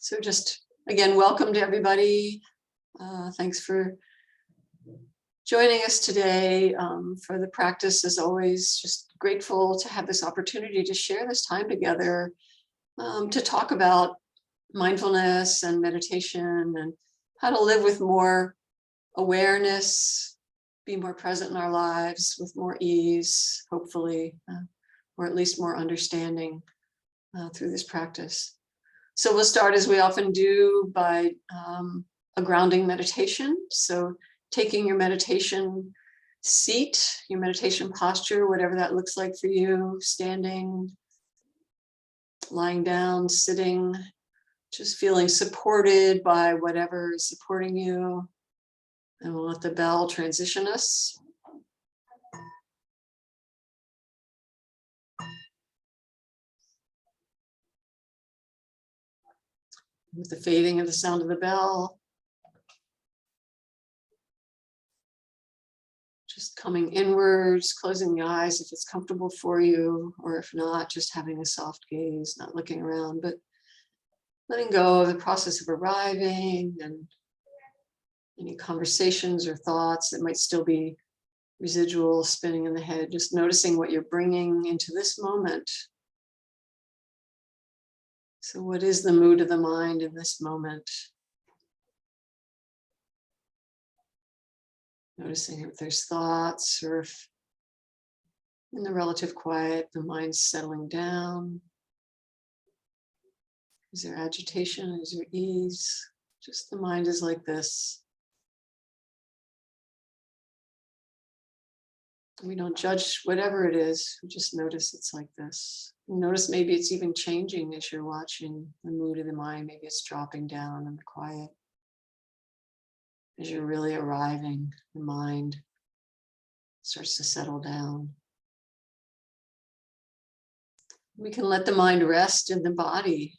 So just again, welcome to everybody. Thanks for joining us today for the practice. As always, just grateful to have this opportunity to share this time together, to talk about mindfulness and meditation and how to live with more awareness, be more present in our lives with more ease, hopefully, or at least more understanding through this practice. So we'll start, as we often do, by a grounding meditation. So taking your meditation seat, your meditation posture, whatever that looks like for you, standing, lying down, sitting, just feeling supported by whatever is supporting you. And we'll let the bell transition us. With the fading of the sound of the bell, just coming inwards, closing the eyes if it's comfortable for you, or if not, just having a soft gaze, not looking around, but letting go of the process of arriving and any conversations or thoughts that might still be residual spinning in the head, just noticing what you're bringing into this moment. So what is the mood of the mind in this moment? Noticing if there's thoughts, or if in the relative quiet, the mind's settling down. Is there agitation? Is there ease? Just the mind is like this. We don't judge whatever it is. We just notice it's like this. Notice maybe it's even changing as you're watching the mood of the mind. Maybe it's dropping down in the quiet. As you're really arriving, the mind starts to settle down. We can let the mind rest in the body.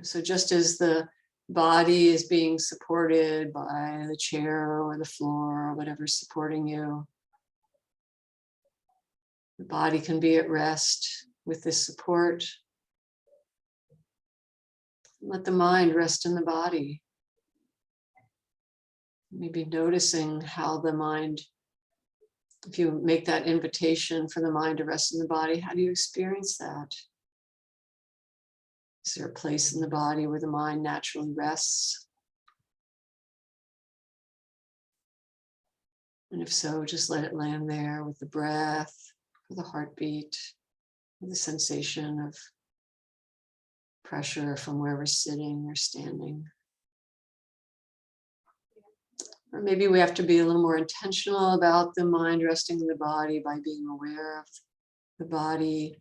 So just as the body is being supported by the chair or the floor or whatever's supporting you, the body can be at rest with this support. Let the mind rest in the body. Maybe noticing how the mind, if you make that invitation for the mind to rest in the body, how do you experience that? Is there a place in the body where the mind naturally rests? And if so, just let it land there with the breath, with the heartbeat, with the sensation of pressure from where we're sitting or standing. Or maybe we have to be a little more intentional about the mind resting in the body by being aware of the body,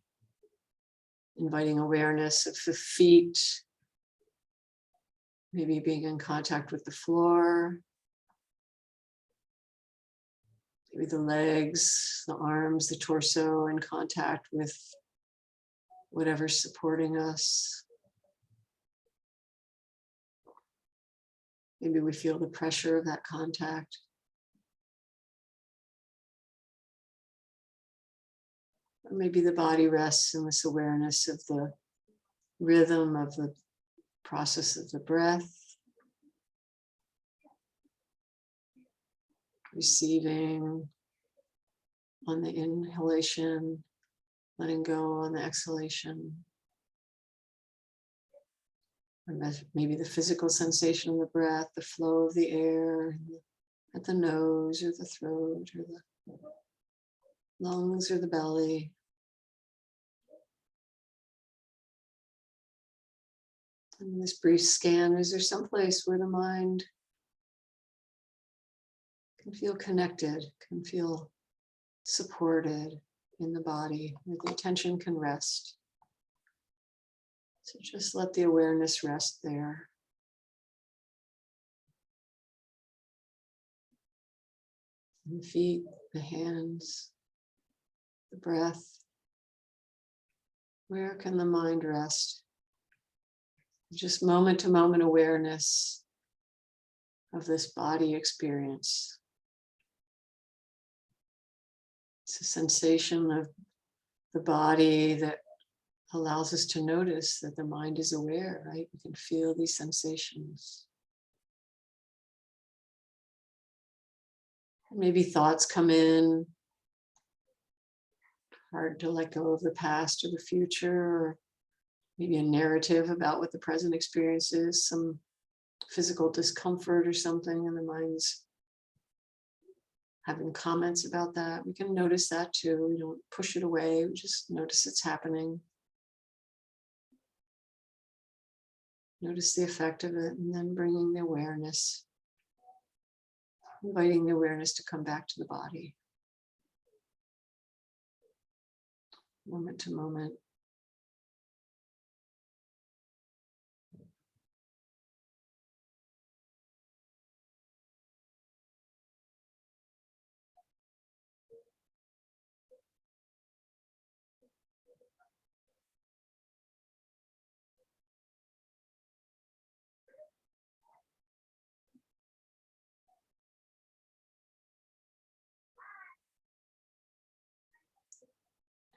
inviting awareness of the feet, maybe being in contact with the floor, maybe the legs, the arms, the torso in contact with whatever's supporting us. Maybe we feel the pressure of that contact. Or maybe the body rests in this awareness of the rhythm of the process of the breath. Receiving on the inhalation, letting go on the exhalation. Or maybe the physical sensation of the breath, the flow of the air at the nose or the throat or the lungs or the belly. And in this brief scan, is there some place where the mind can feel connected, can feel supported in the body, where the attention can rest? So just let the awareness rest there. And the feet, the hands, the breath. Where can the mind rest? Just moment to moment awareness of this body experience. It's a sensation of the body that allows us to notice that the mind is aware, right? We can feel these sensations. Maybe thoughts come in, hard to let go of the past or the future, or maybe a narrative about what the present experience is, some physical discomfort or something, and the mind's having comments about that. We can notice that too. We don't push it away, we just notice it's happening. Notice the effect of it, and then bringing the awareness, inviting the awareness to come back to the body, moment to moment.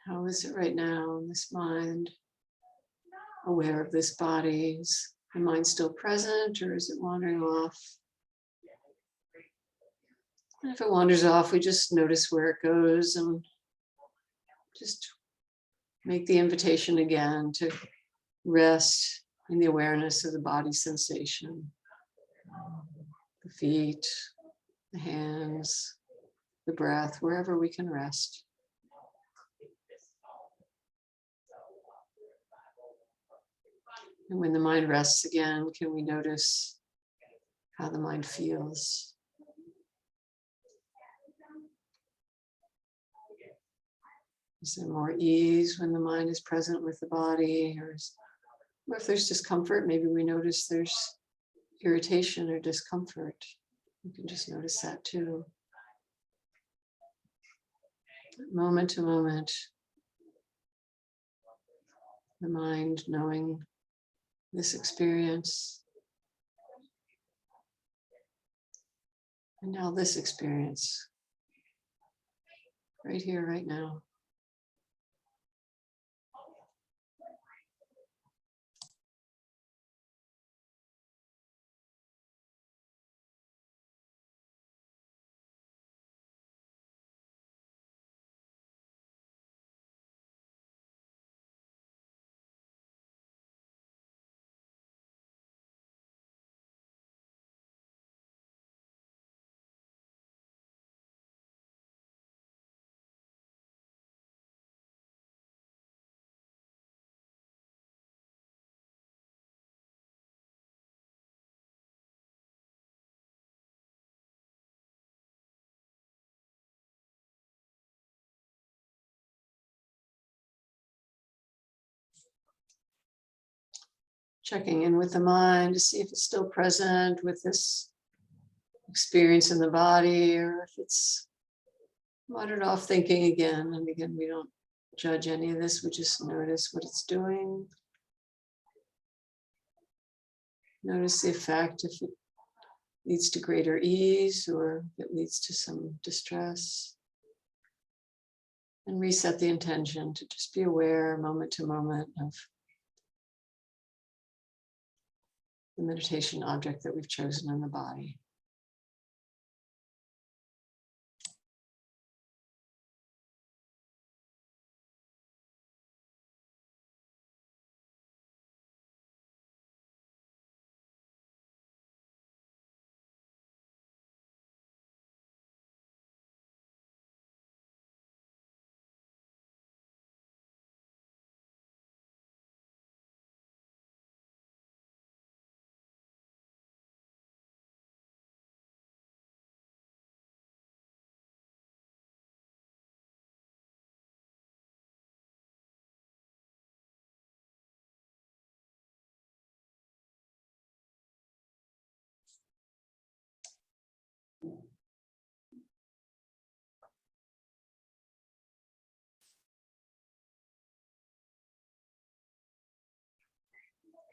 How is it right now in this mind? Aware of this body? Is the mind still present, or is it wandering off? And if it wanders off, we just notice where it goes and just make the invitation again to rest in the awareness of the body sensation, the feet, the hands, the breath, wherever we can rest. And when the mind rests again, can we notice how the mind feels? Is there more ease when the mind is present with the body? Or if there's discomfort, maybe we notice there's irritation or discomfort. You can just notice that too. Moment to moment, the mind knowing this experience. And now this experience, right here, right now. Checking in with the mind to see if it's still present with this experience in the body, or if it's wandered off thinking again. And again, we don't judge any of this, we just notice what it's doing. Notice the effect, if it leads to greater ease or if it leads to some distress. And reset the intention to just be aware moment to moment of the meditation object that we've chosen in the body.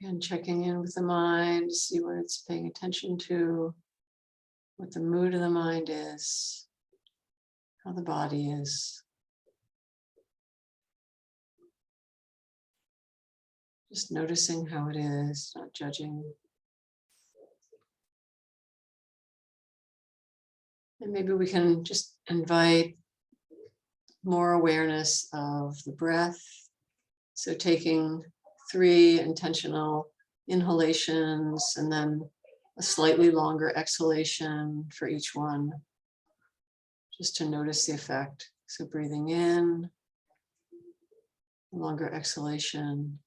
And checking in with the mind to see what it's paying attention to, what the mood of the mind is, how the body is. Just noticing how it is, not judging. And maybe we can just invite more awareness of the breath. So taking 3 intentional inhalations and then a slightly longer exhalation for each one, just to notice the effect. So breathing in, longer exhalation,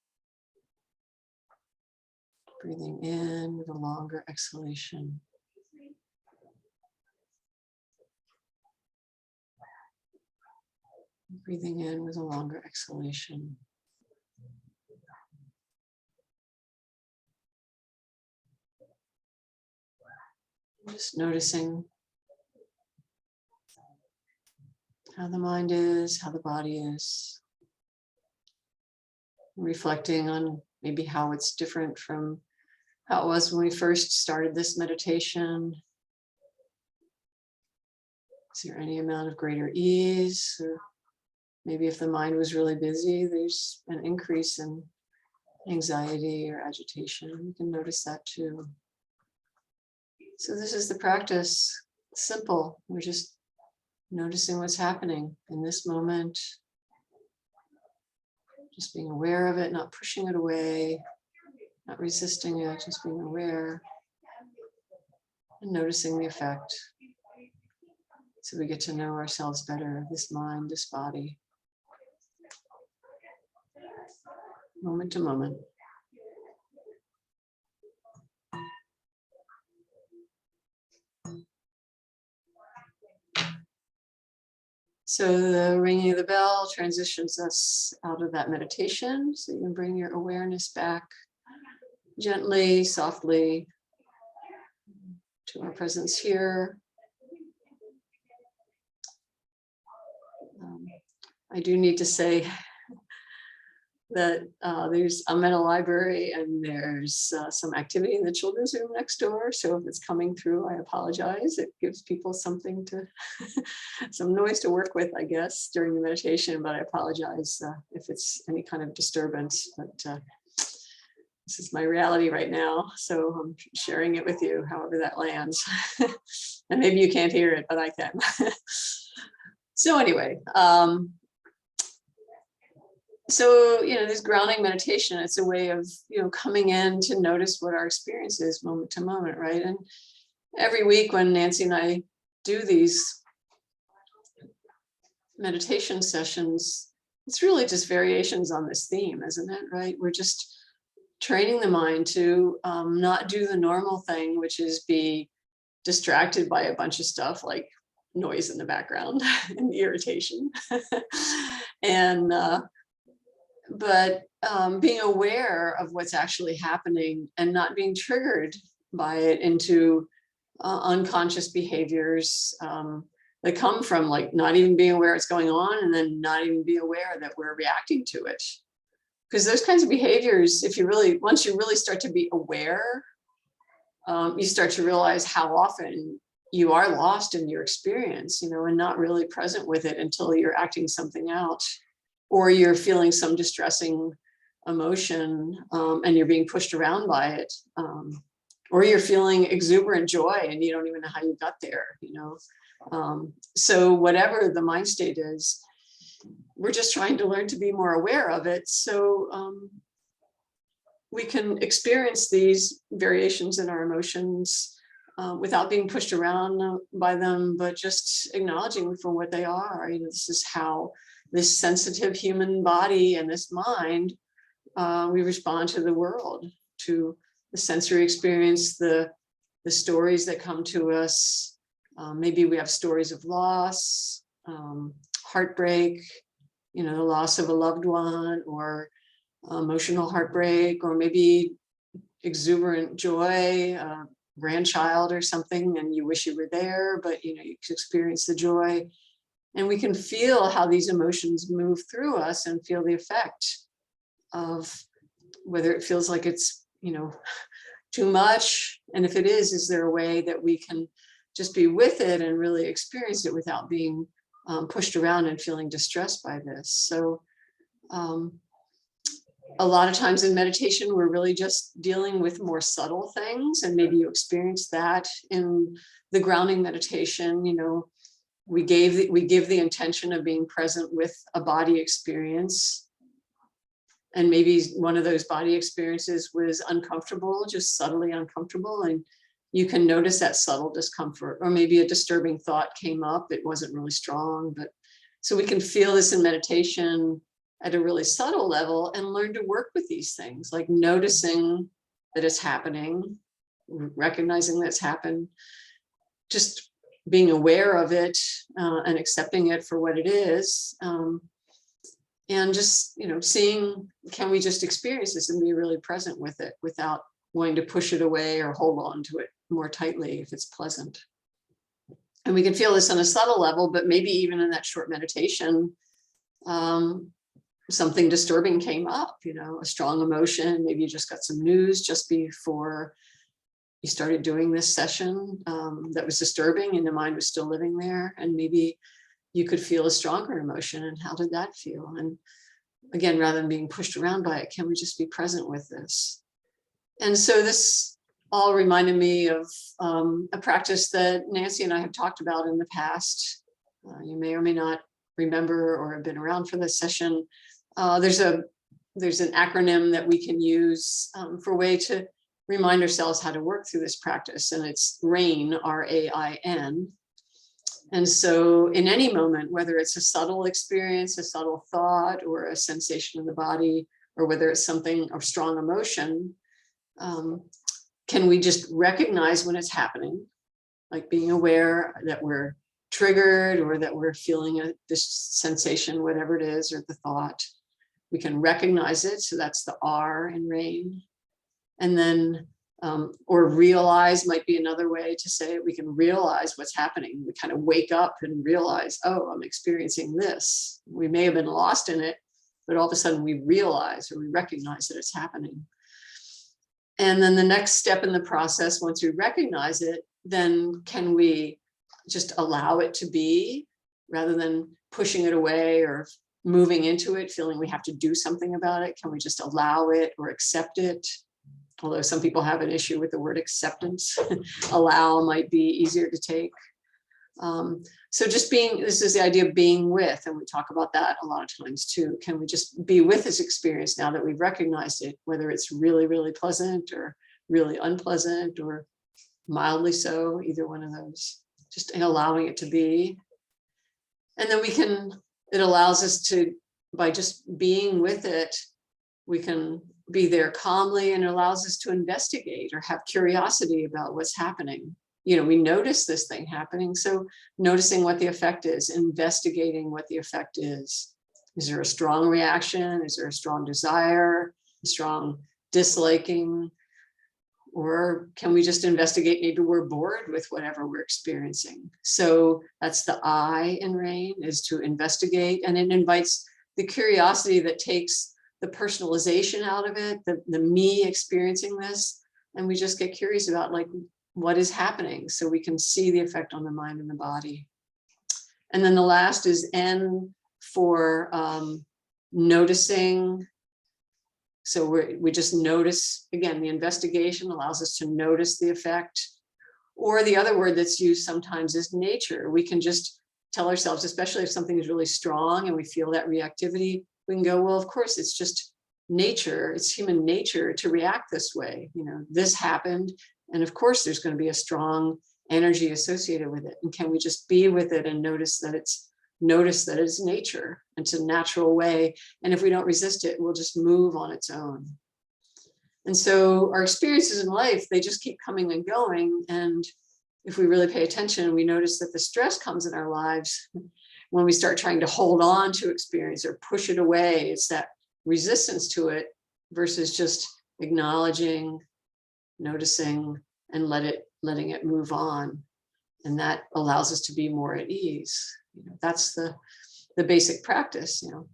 breathing in with a longer exhalation. Breathing in with a longer exhalation. Just noticing how the mind is, how the body is. Reflecting on maybe how it's different from how it was when we first started this meditation. Is there any amount of greater ease? Or maybe if the mind was really busy, there's an increase in anxiety or agitation. You can notice that too. So this is the practice. Simple. We're just noticing what's happening in this moment. Just being aware of it, not pushing it away, not resisting it, just being aware and noticing the effect. So we get to know ourselves better, this mind, this body, moment to moment. So the ringing of the bell transitions us out of that meditation. So you can bring your awareness back gently, softly to our presence here. I do need to say that I'm in a library and there's some activity in the children's room next door. So if it's coming through, I apologize. It gives people something to, some noise to work with, I guess, during the meditation, but I apologize if it's any kind of disturbance, but this is my reality right now. So I'm sharing it with you, however that lands. And maybe you can't hear it, but I can. So anyway, so, this grounding meditation, it's a way of, coming in to notice what our experience is moment to moment, right? And every week when Nancy and I do these meditation sessions, it's really just variations on this theme, isn't it, right? We're just training the mind to not do the normal thing, which is be distracted by a bunch of stuff like noise in the background and irritation. But being aware of what's actually happening and not being triggered by it into unconscious behaviors that come from like not even being aware it's going on and then not even be aware that we're reacting to it. Because those kinds of behaviors, once you really start to be aware, you start to realize how often you are lost in your experience, and not really present with it until you're acting something out. Or you're feeling some distressing emotion and you're being pushed around by it. Or you're feeling exuberant joy and you don't even know how you got there, So whatever the mind state is, we're just trying to learn to be more aware of it. So we can experience these variations in our emotions without being pushed around by them, but just acknowledging for what they are. This is how this sensitive human body and this mind, we respond to the world, to the sensory experience, the stories that come to us. Maybe we have stories of loss, heartbreak, the loss of a loved one, or emotional heartbreak, or maybe exuberant joy, grandchild or something, and you wish you were there, but you experience the joy. And we can feel how these emotions move through us and feel the effect of whether it feels like it's, too much. And if it is there a way that we can just be with it and really experience it without being pushed around and feeling distressed by this? So a lot of times in meditation, we're really just dealing with more subtle things. And maybe you experience that in the grounding meditation. You know, we give the intention of being present with a body experience. And maybe one of those body experiences was uncomfortable, just subtly uncomfortable. And you can notice that subtle discomfort, or maybe a disturbing thought came up. It wasn't really strong, but so we can feel this in meditation at a really subtle level and learn to work with these things, like noticing that it's happening, recognizing that it's happened, just being aware of it and accepting it for what it is. And just, you know, seeing, can we just experience this and be really present with it without wanting to push it away or hold on to it more tightly if it's pleasant. And we can feel this on a subtle level, but maybe even in that short meditation, something disturbing came up, you know, a strong emotion. Maybe you just got some news just before you started doing this session that was disturbing, and the mind was still living there. And maybe you could feel a stronger emotion. And how did that feel? And again, rather than being pushed around by it, can we just be present with this? And so this all reminded me of a practice that Nancy and I have talked about in the past. You may or may not remember or have been around for this session. There's an acronym that we can use for a way to remind ourselves how to work through this practice, and it's RAIN, R-A-I-N. And so in any moment, whether it's a subtle experience, a subtle thought, or a sensation in the body, or whether it's something of strong emotion, can we just recognize when it's happening, like being aware that we're triggered or that we're feeling this sensation, whatever it is, or the thought. We can recognize it. So that's the R in RAIN. And then, or realize might be another way to say it. We can realize what's happening. We kind of wake up and realize, oh, I'm experiencing this. We may have been lost in it, but all of a sudden we realize or we recognize that it's happening. And then the next step in the process, once we recognize it, then can we just allow it to be rather than pushing it away or moving into it, feeling we have to do something about it? Can we just allow it or accept it? Although some people have an issue with the word acceptance. Allow might be easier to take. So just being, this is the idea of being with, and we talk about that a lot of times too. Can we just be with this experience now that we've recognized it, whether it's really, really pleasant or really unpleasant or mildly so, either one of those, just in allowing it to be. And then we can, it allows us to, by just being with it, we can be there calmly, and it allows us to investigate or have curiosity about what's happening. You know, we notice this thing happening. So noticing what the effect is, investigating what the effect is. Is there a strong reaction? Is there a strong desire, a strong disliking? Or can we just investigate, maybe we're bored with whatever we're experiencing? So that's the I in RAIN, is to investigate. And it invites the curiosity that takes the personalization out of it, the me experiencing this. And we just get curious about like, what is happening, so we can see the effect on the mind and the body. And then the last is N for noticing. So we just notice, again, the investigation allows us to notice the effect. Or the other word that's used sometimes is nature. We can just tell ourselves, especially if something is really strong and we feel that reactivity, we can go, well, of course, it's just nature. It's human nature to react this way. You know, this happened. And of course, there's going to be a strong energy associated with it. And can we just be with it and notice that it's nature? It's a natural way. And if we don't resist it, we'll just move on its own. And so our experiences in life, they just keep coming and going. And if we really pay attention, we notice that the stress comes in our lives when we start trying to hold on to experience or push it away. It's that resistance to it versus just acknowledging, noticing, and letting it move on. And that allows us to be more at ease. You know, that's the basic practice, you know.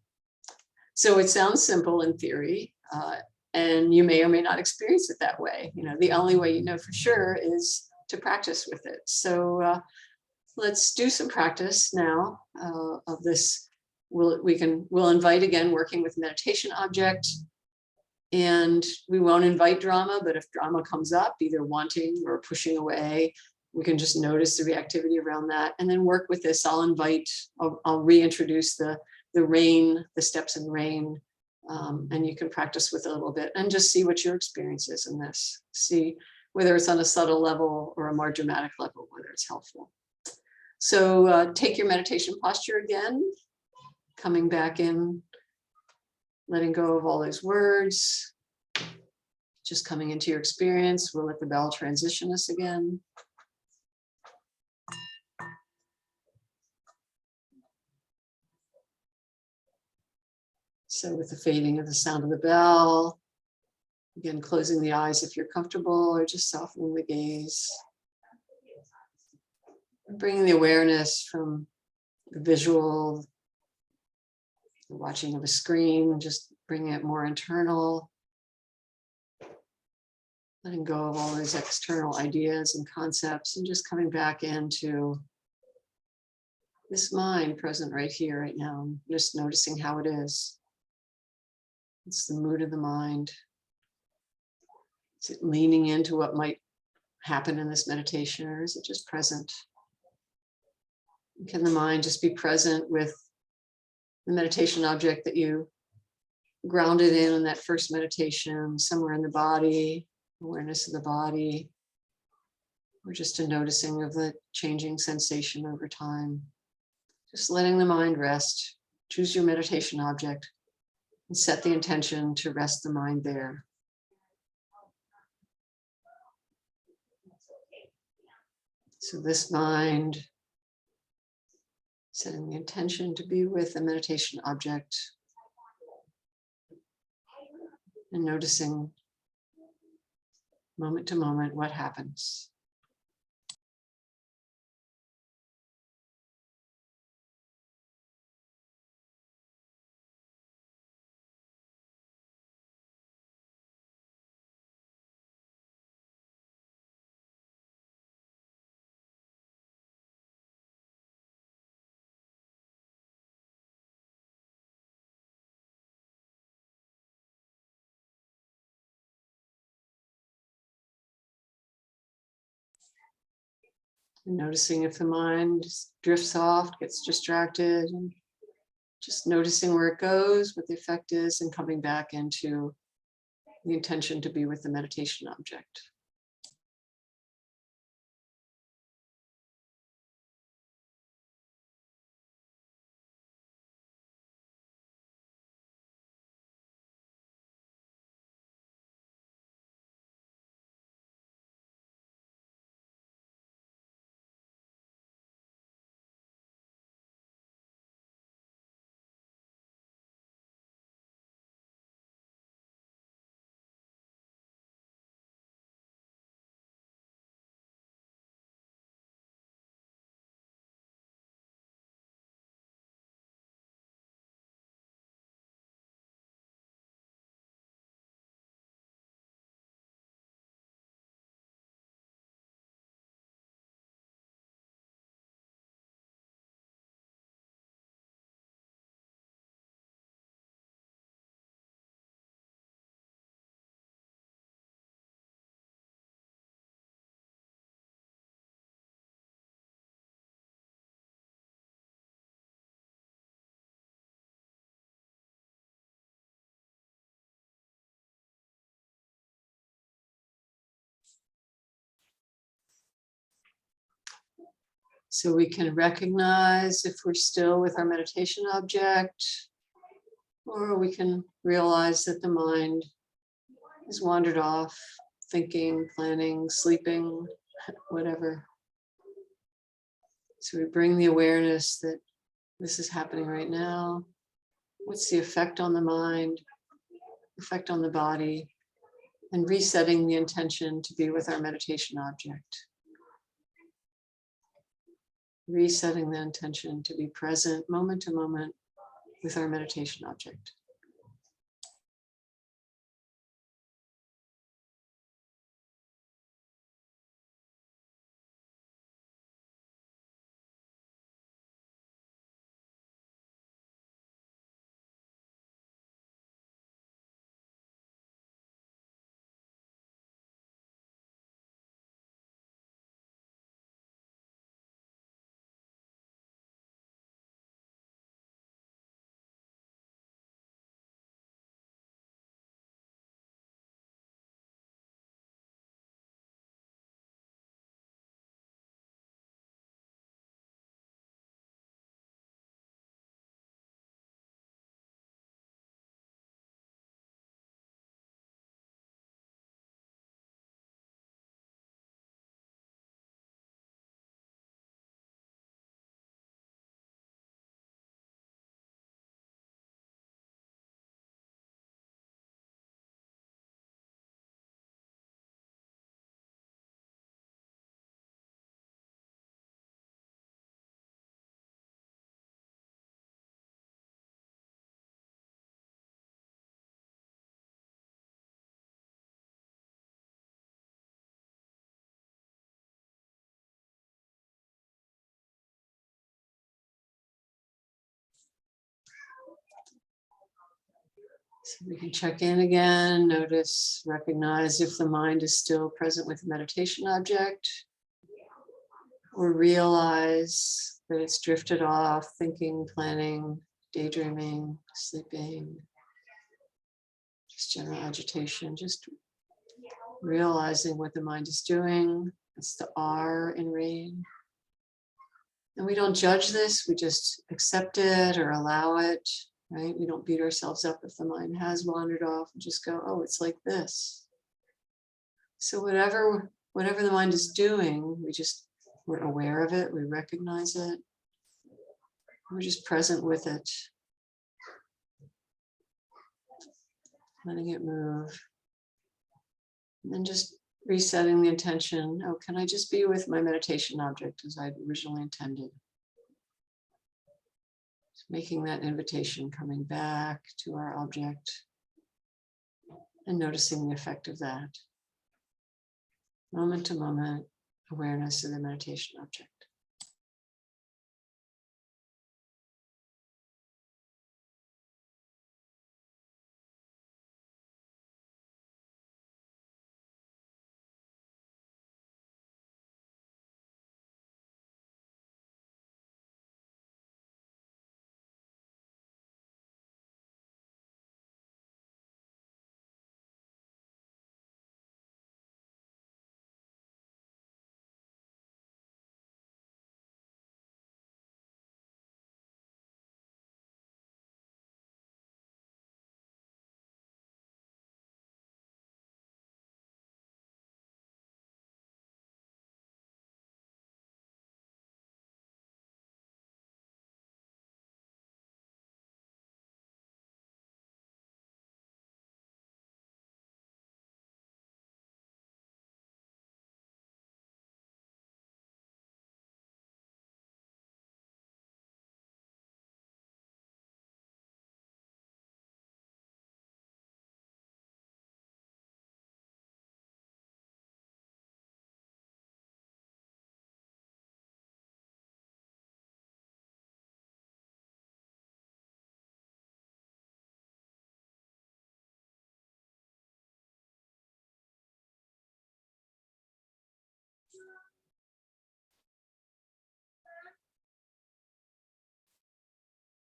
So it sounds simple in theory, and you may or may not experience it that way. You know, the only way you know for sure is to practice with it. So let's do some practice now of this. We'll invite, again, working with meditation object. And we won't invite drama, but if drama comes up, either wanting or pushing away, we can just notice the reactivity around that and then work with this. I'll reintroduce the rain, the steps in rain, and you can practice with it a little bit and just see what your experience is in this. See whether it's on a subtle level or a more dramatic level, whether it's helpful. So take your meditation posture again, coming back in, letting go of all those words, just coming into your experience. We'll let the bell transition us again. So with the fading of the sound of the bell, again, closing the eyes if you're comfortable, or just softening the gaze. Bringing the awareness from the visual, the watching of a screen, just bringing it more internal. Letting go of all those external ideas and concepts and just coming back into this mind present right here, right now. Just noticing how it is. It's the mood of the mind. Is it leaning into what might happen in this meditation, or is it just present? Can the mind just be present with the meditation object that you grounded in that first meditation, somewhere in the body, awareness of the body, or just a noticing of the changing sensation over time. Just letting the mind rest. Choose your meditation object and set the intention to rest the mind there. So this mind, setting the intention to be with a meditation object and noticing moment to moment what happens. And noticing if the mind drifts off, gets distracted, and just noticing where it goes, what the effect is, and coming back into the intention to be with the meditation object. So we can recognize if we're still with our meditation object, or we can realize that the mind has wandered off, thinking, planning, sleeping, whatever. So we bring the awareness that this is happening right now. What's the effect on the mind, effect on the body, and resetting the intention to be with our meditation object. Resetting the intention to be present moment to moment with our meditation object. So we can check in again, notice, recognize if the mind is still present with the meditation object, or realize that it's drifted off, thinking, planning, daydreaming, sleeping, just general agitation, just realizing what the mind is doing. It's the R in rain. And we don't judge this, we just accept it or allow it, right? We don't beat ourselves up if the mind has wandered off and just go, oh, it's like this. So whatever the mind is doing, we're aware of it, we recognize it, we're just present with it, letting it move. And then just resetting the intention. Oh, can I just be with my meditation object as I originally intended? Just making that invitation, coming back to our object and noticing the effect of that. Moment to moment awareness of the meditation object.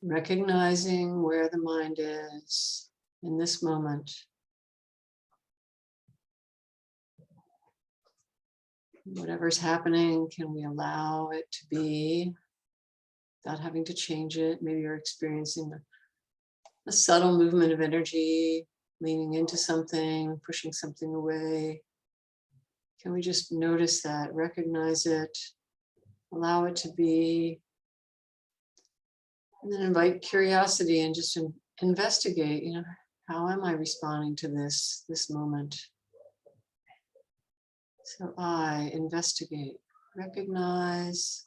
Recognizing where the mind is in this moment. Whatever's happening, can we allow it to be without having to change it? Maybe you're experiencing a subtle movement of energy, leaning into something, pushing something away. Can we just notice that, recognize it, allow it to be, and then invite curiosity and just investigate, how am I responding to this moment? So I investigate, recognize,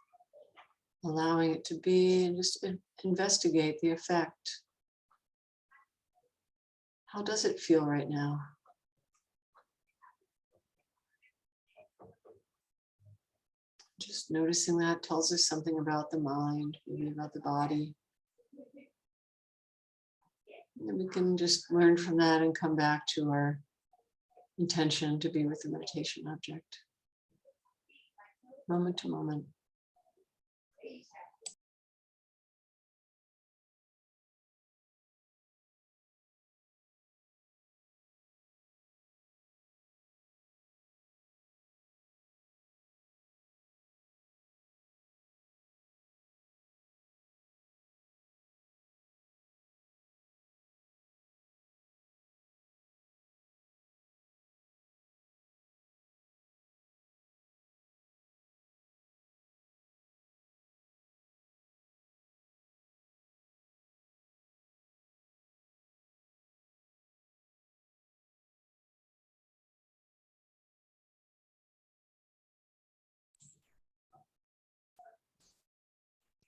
allowing it to be, and just investigate the effect. How does it feel right now? Just noticing that tells us something about the mind, maybe about the body. And we can just learn from that and come back to our intention to be with the meditation object. Moment to moment.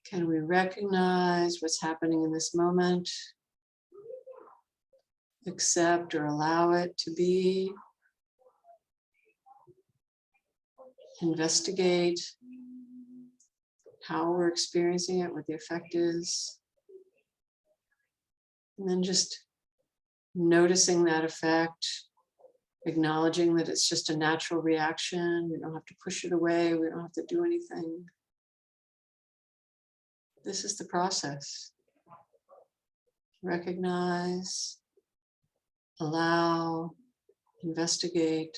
Can we recognize what's happening in this moment? Accept or allow it to be. Investigate how we're experiencing it, what the effect is. And then just noticing that effect, acknowledging that it's just a natural reaction. We don't have to push it away. We don't have to do anything. This is the process. Recognize, allow, investigate,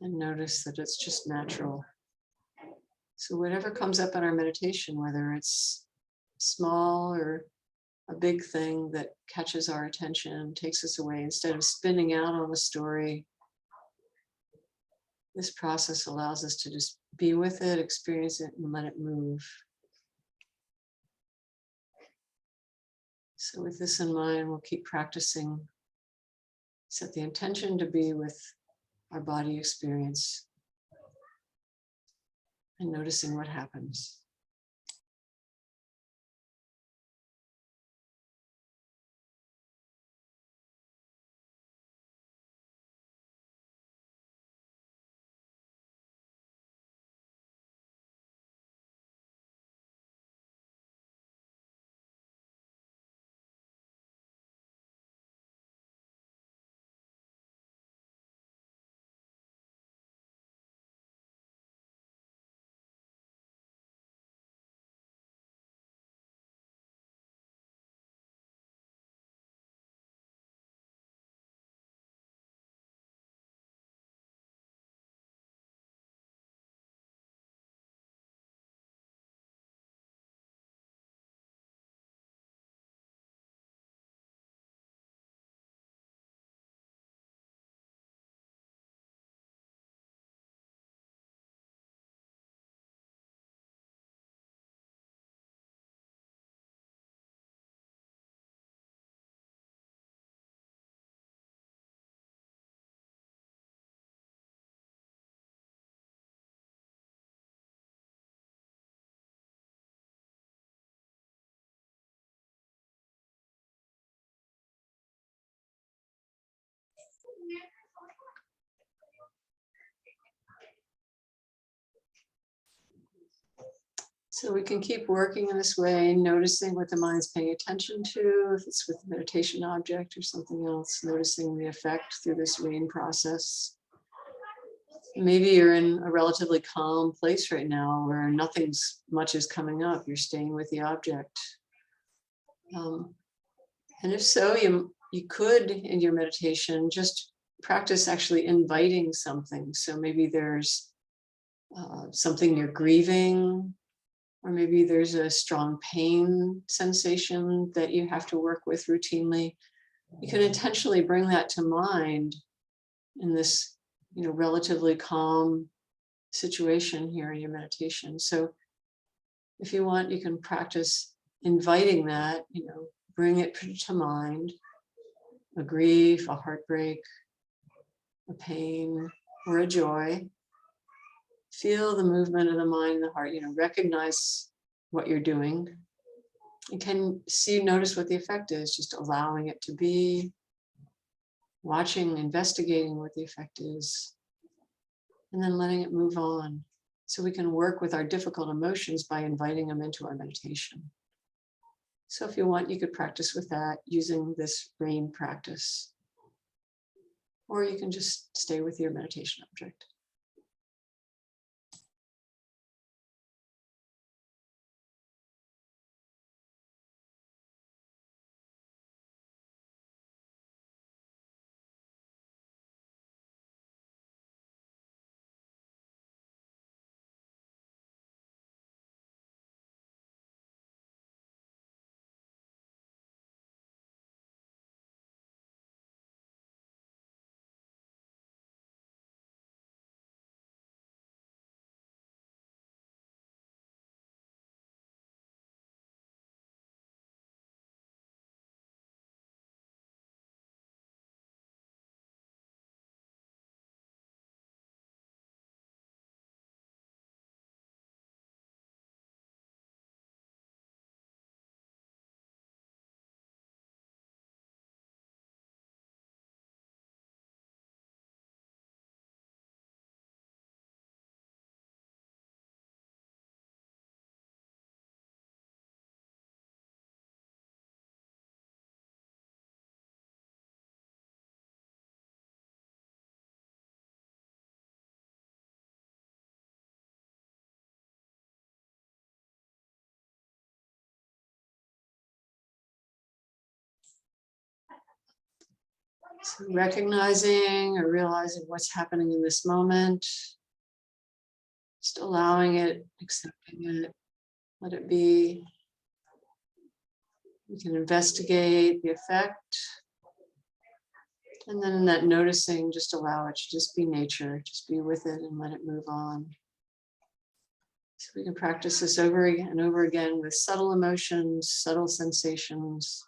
and notice that it's just natural. So whatever comes up in our meditation, whether it's small or a big thing that catches our attention, takes us away, instead of spinning out on a story, this process allows us to just be with it, experience it, and let it move. So with this in mind, we'll keep practicing. Set the intention to be with our body experience and noticing what happens. So we can keep working in this way, noticing what the mind's paying attention to, if it's with a meditation object or something else, noticing the effect through this rain process. Maybe you're in a relatively calm place right now where nothing's much is coming up. You're staying with the object. And if so, you could, in your meditation, just practice actually inviting something. So maybe there's something you're grieving, or maybe there's a strong pain sensation that you have to work with routinely. You can intentionally bring that to mind in this, relatively calm situation here in your meditation. So if you want, you can practice inviting that, bring it to mind, a grief, a heartbreak, a pain, or a joy. Feel the movement of the mind and the heart, recognize what you're doing. You can notice what the effect is, just allowing it to be, watching, investigating what the effect is, and then letting it move on. So we can work with our difficult emotions by inviting them into our meditation. So if you want, you could practice with that using this rain practice, or you can just stay with your meditation object. So recognizing or realizing what's happening in this moment, just allowing it, accepting it, let it be. You can investigate the effect. And then in that noticing, just allow it to just be nature, just be with it and let it move on. So we can practice this over and over again with subtle emotions, subtle sensations,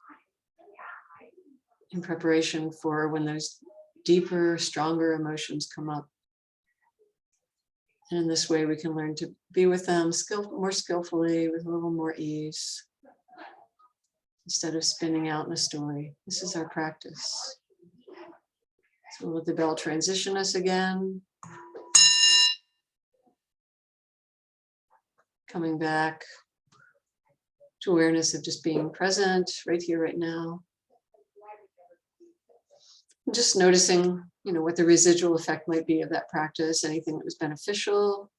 in preparation for when those deeper, stronger emotions come up. And in this way, we can learn to be with them more skillfully, with a little more ease, instead of spinning out in a story. This is our practice. So we'll let the bell transition us again. Coming back to awareness of just being present right here, right now. Just noticing, what the residual effect might be of that practice, anything that was beneficial,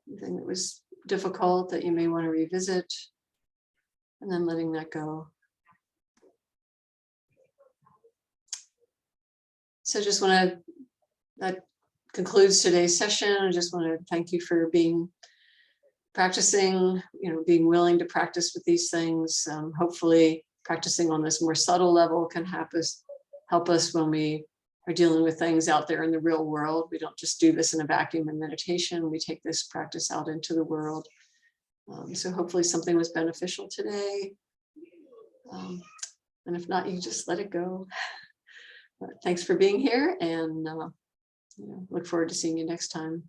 anything that was difficult that you may want to revisit, and then letting that go. So that concludes today's session. I just want to thank you for practicing, being willing to practice with these things. Hopefully practicing on this more subtle level can help us when we are dealing with things out there in the real world. We don't just do this in a vacuum in meditation. We take this practice out into the world. So hopefully something was beneficial today. And if not, you just let it go. But thanks for being here, and look forward to seeing you next time.